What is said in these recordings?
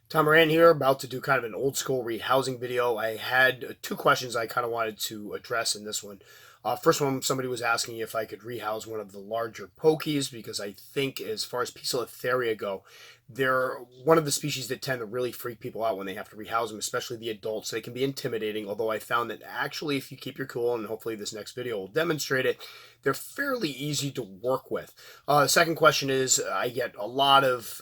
Tom Moran here, about to do kind of an old school rehousing video. I had two questions I kind of wanted to address in this one. First one, somebody was asking if I could rehouse one of the larger pokies because I think as far as Poecilotheria go, they're one of the species that tend to really freak people out when they have to rehouse them, especially the adults. They can be intimidating, although I found that actually if you keep your cool, and hopefully this next video will demonstrate it, they're fairly easy to work with. Second question is I get a lot of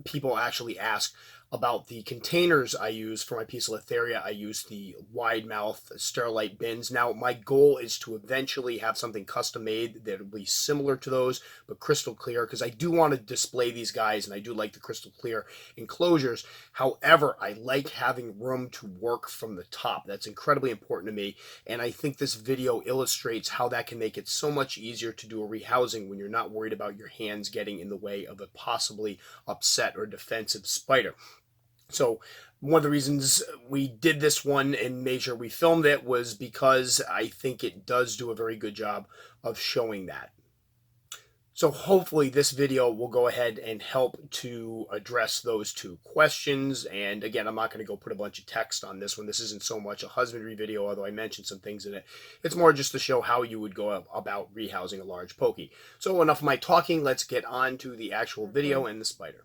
people actually ask about the containers I use for my Poecilotheria. I use the wide mouth Sterilite bins. Now, my goal is to eventually have something custom made that will be similar to those, but crystal clear, because I do want to display these guys, and I do like the crystal clear enclosures. However, I like having room to work from the top. That's incredibly important to me, and I think this video illustrates how that can make it so much easier to do a rehousing when you're not worried about your hands getting in the way of a possibly upset or defensive spider. So one of the reasons we did this one and made sure we filmed it was because I think it does do a very good job of showing that. So hopefully this video will go ahead and help to address those two questions. And again, I'm not going to go put a bunch of text on this one. This isn't so much a husbandry video, although I mentioned some things in it. It's more just to show how you would go about rehousing a large pokey. So enough of my talking. Let's get on to the actual video and the spider.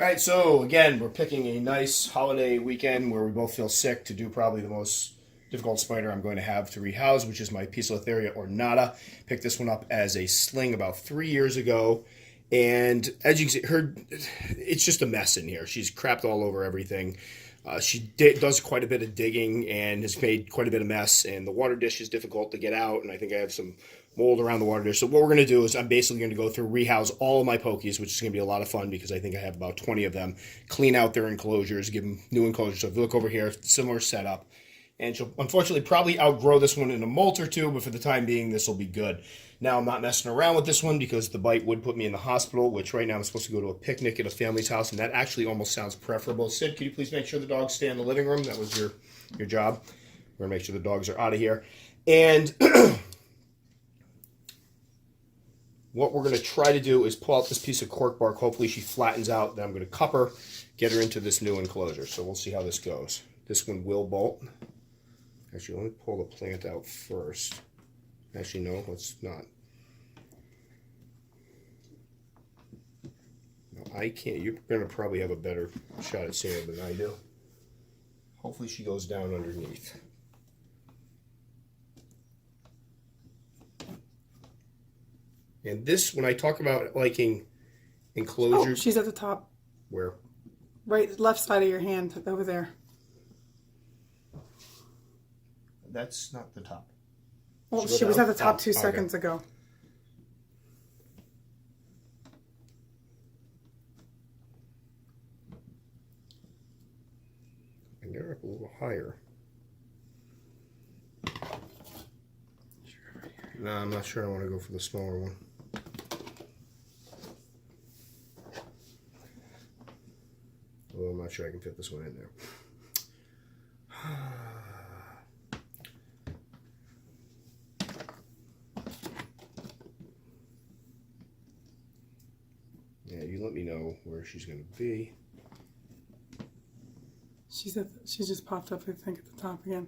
All right, so again, we're picking a nice holiday weekend where we both feel sick to do probably the most difficult spider I'm going to have to rehouse, which is my Poecilotheria ornata. Picked this one up as a sling about 3 years ago, and as you can see, it's just a mess in here. She's crapped all over everything. She does quite a bit of digging and has made quite a bit of mess, and the water dish is difficult to get out, and I think I have some mold around the water dish. So what we're going to do is I'm basically going to go through, rehouse all of my pokies, which is going to be a lot of fun because I think I have about 20 of them, clean out their enclosures, give them new enclosures. So if you look over here, similar setup. And she'll unfortunately probably outgrow this one in a molt or two, but for the time being, this will be good. Now, I'm not messing around with this one because the bite would put me in the hospital, which right now I'm supposed to go to a picnic at a family's house, and that actually almost sounds preferable. Sid, could you please make sure the dogs stay in the living room? That was your job. We're going to make sure the dogs are out of here. And what we're going to try to do is pull out this piece of cork bark. Hopefully she flattens out. Then I'm going to cup her, get her into this new enclosure. So we'll see how this goes. This one will bolt. Actually, let me pull the plant out first. Actually, no, let's not. No, I can't. You're going to probably have a better shot at seeing it than I do. Hopefully she goes down underneath. And this, when I talk about liking enclosures... Oh, she's at the top. Where? Right, left side of your hand, over there. That's not the top. Well, she was at the top 2 seconds ago. I can get her up a little higher. No, I'm not sure I want to go for the smaller one. Well, I'm not sure I can fit this one in there. Yeah, you let me know where she's going to be. She just popped up, I think, at the top again.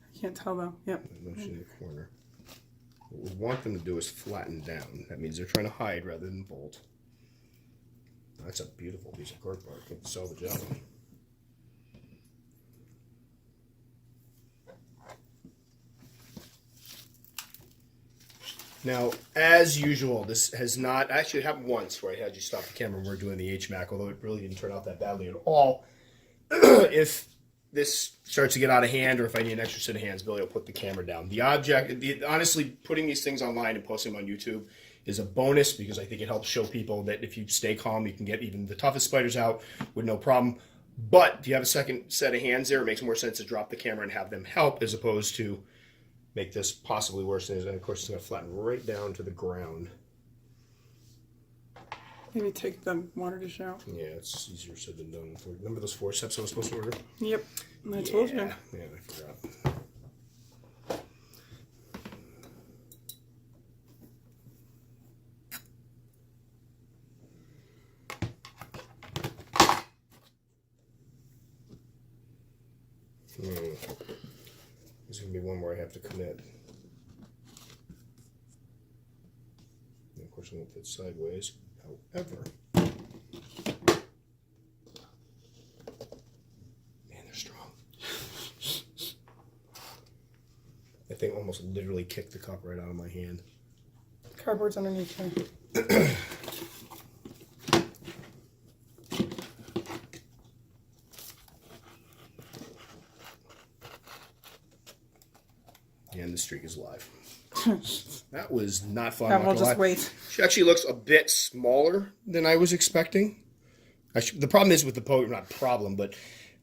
I can't tell though. Yep. No, she's in the corner. What we want them to do is flatten down. That means they're trying to hide rather than bolt. That's a beautiful piece of cork bark. Let's salvage that one. Now, as usual, this has not actually happened once where I had you stop the camera when we were doing the HMAC, although it really didn't turn out that badly at all. If this starts to get out of hand or if I need an extra set of hands, Billy will put the camera down. Honestly, putting these things online and posting them on YouTube is a bonus because I think it helps show people that if you stay calm, you can get even the toughest spiders out with no problem. But if you have a second set of hands there, it makes more sense to drop the camera and have them help as opposed to make this possibly worse. And of course, it's going to flatten right down to the ground. Maybe take the water dish out. Yeah, it's easier said than done. Remember those forceps I was supposed to order? Yep, I told you. Yeah, I forgot. be one where I have to commit. And of course, I won't fit sideways. However, man, they're strong. That thing almost literally kicked the cup right out of my hand. Cardboard's underneath here. And the streak is live. That was not fun. And we'll just wait. She actually looks a bit smaller than I was expecting. The problem is with the Poe, not problem, but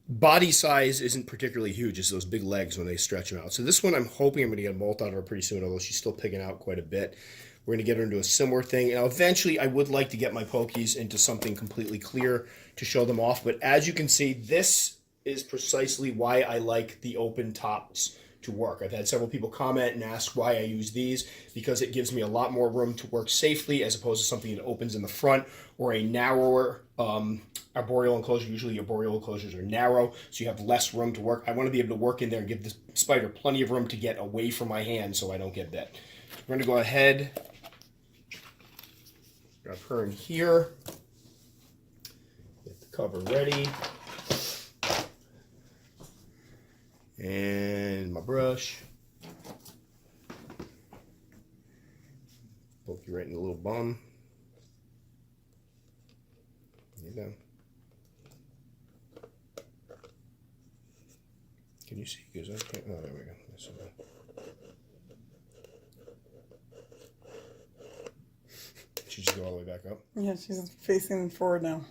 body size isn't particularly huge. It's those big legs when they stretch them out. So this one, I'm hoping I'm going to get a molt out of her pretty soon, although she's still picking out quite a bit. We're going to get her into a similar thing. Now, eventually, I would like to get my Pokies into something completely clear to show them off. But as you can see, this is precisely why I like the open tops to work. I've had several people comment and ask why I use these, because it gives me a lot more room to work safely as opposed to something that opens in the front or a narrower arboreal enclosure. Usually arboreal enclosures are narrow, so you have less room to work. I want to be able to work in there and give the spider plenty of room to get away from my hand so I don't get bit. We're going to go ahead, grab her in here, get the cover ready. And my brush. Poke you right in the little bum. There you go. Can you see? Because I can't. Oh, there we go. That's okay. She just go all the way back up. Yeah, she's facing forward now.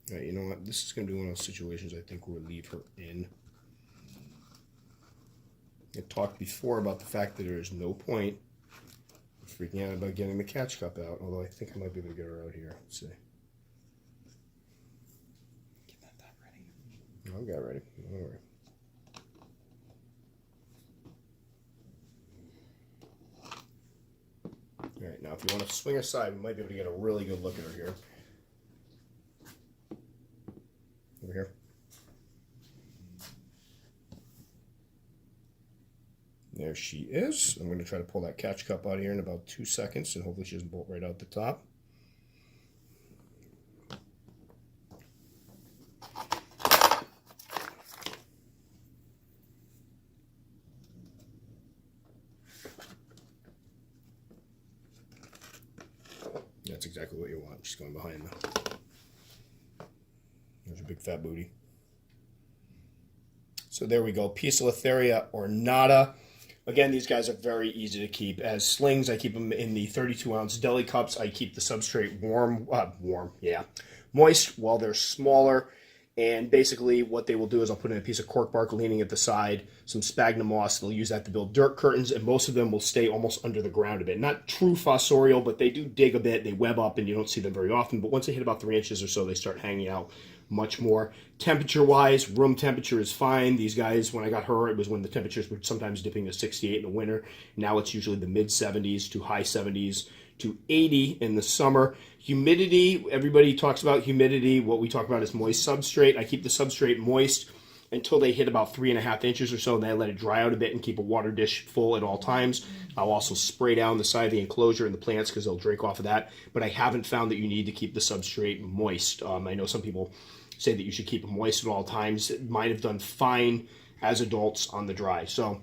All right, you know what? This is going to be one of those situations I think we'll leave her in. I talked before about the fact that there is no point freaking out about getting the catch cup out, although I think I might be able to get her out here. Let's see. Get that ready. I'll get ready. Don't worry. All right, now if you want to swing aside, we might be able to get a really good look at her here. Over here. There she is. I'm going to try to pull that catch cup out here in about 2 seconds, and hopefully she doesn't bolt right out the top. That's exactly what you want. She's going behind though. There's a big fat booty. So there we go. Poecilotheria ornata. Again, these guys are very easy to keep. As slings, I keep them in the 32-ounce deli cups. I keep the substrate moist while they're smaller. And basically what they will do is I'll put in a piece of cork bark leaning at the side, some sphagnum moss. They'll use that to build dirt curtains, and most of them will stay almost under the ground a bit. Not true fossorial, but they do dig a bit. They web up, and you don't see them very often. But once they hit about 3 inches or so, they start hanging out much more. Temperature-wise, room temperature is fine. These guys, when I got her, it was when the temperatures were sometimes dipping to 68 in the winter. Now it's usually the mid-70s to high 70s to 80 in the summer. Humidity, everybody talks about humidity. What we talk about is moist substrate. I keep the substrate moist until they hit about 3.5 inches or so, and then I let it dry out a bit and keep a water dish full at all times. I'll also spray down the side of the enclosure and the plants because they'll drink off of that, but I haven't found that you need to keep the substrate moist. I know some people say that you should keep it moist at all times. Mine have done fine as adults on the dry. So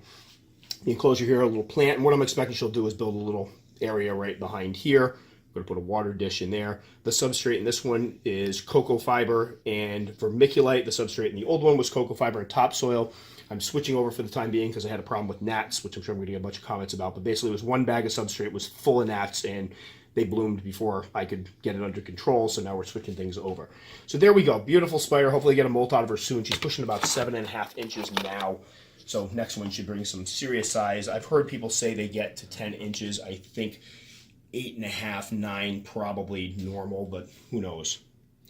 the enclosure here, a little plant, and what I'm expecting she'll do is build a little area right behind here. I'm going to put a water dish in there. The substrate in this one is cocoa fiber and vermiculite. The substrate in the old one was cocoa fiber and topsoil. I'm switching over for the time being because I had a problem with gnats, which I'm sure I'm going to get a bunch of comments about. But basically, it was one bag of substrate was full of gnats, and they bloomed before I could get it under control. So now we're switching things over. So there we go. Beautiful spider. Hopefully get a molt out of her soon. She's pushing about 7.5 inches now. So next one should bring some serious size. I've heard people say they get to 10 inches. I think 8.5, 9 probably normal, but who knows.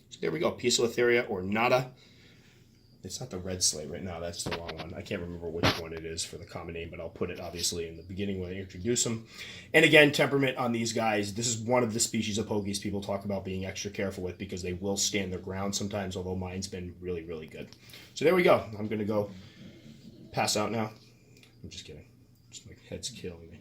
So there we go. Poecilotheria ornata. It's not the red slate right now. That's the wrong one. I can't remember which one it is for the common name, but I'll put it obviously in the beginning when I introduce them. And again, temperament on these guys. This is one of the species of pokies people talk about being extra careful with because they will stand their ground sometimes, although mine's been really, really good. So there we go. I'm going to go pass out now. I'm just kidding. Just my head's killing me.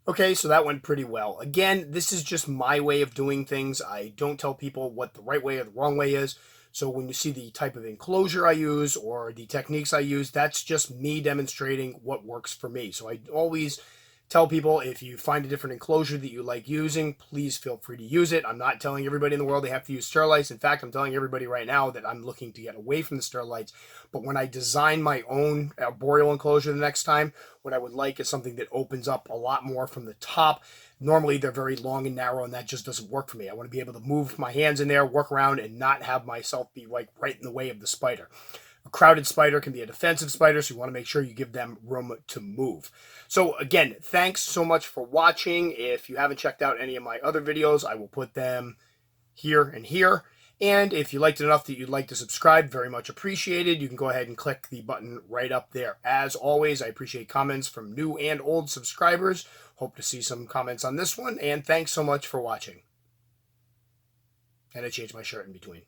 Okay, so that went pretty well. Again, this is just my way of doing things. I don't tell people what the right way or the wrong way is. So when you see the type of enclosure I use or the techniques I use, that's just me demonstrating what works for me. So I always tell people, if you find a different enclosure that you like using, please feel free to use it. I'm not telling everybody in the world they have to use Sterlites. In fact, I'm telling everybody right now that I'm looking to get away from the Sterlites. But when I design my own arboreal enclosure the next time, what I would like is something that opens up a lot more from the top. Normally they're very long and narrow, and that just doesn't work for me. I want to be able to move my hands in there, work around, and not have myself be like right in the way of the spider. A crowded spider can be a defensive spider, so you want to make sure you give them room to move. So again, thanks so much for watching. If you haven't checked out any of my other videos, I will put them here and here. And if you liked it enough that you'd like to subscribe, very much appreciated. You can go ahead and click the button right up there. As always, I appreciate comments from new and old subscribers. Hope to see some comments on this one, and thanks so much for watching. And I changed my shirt in between.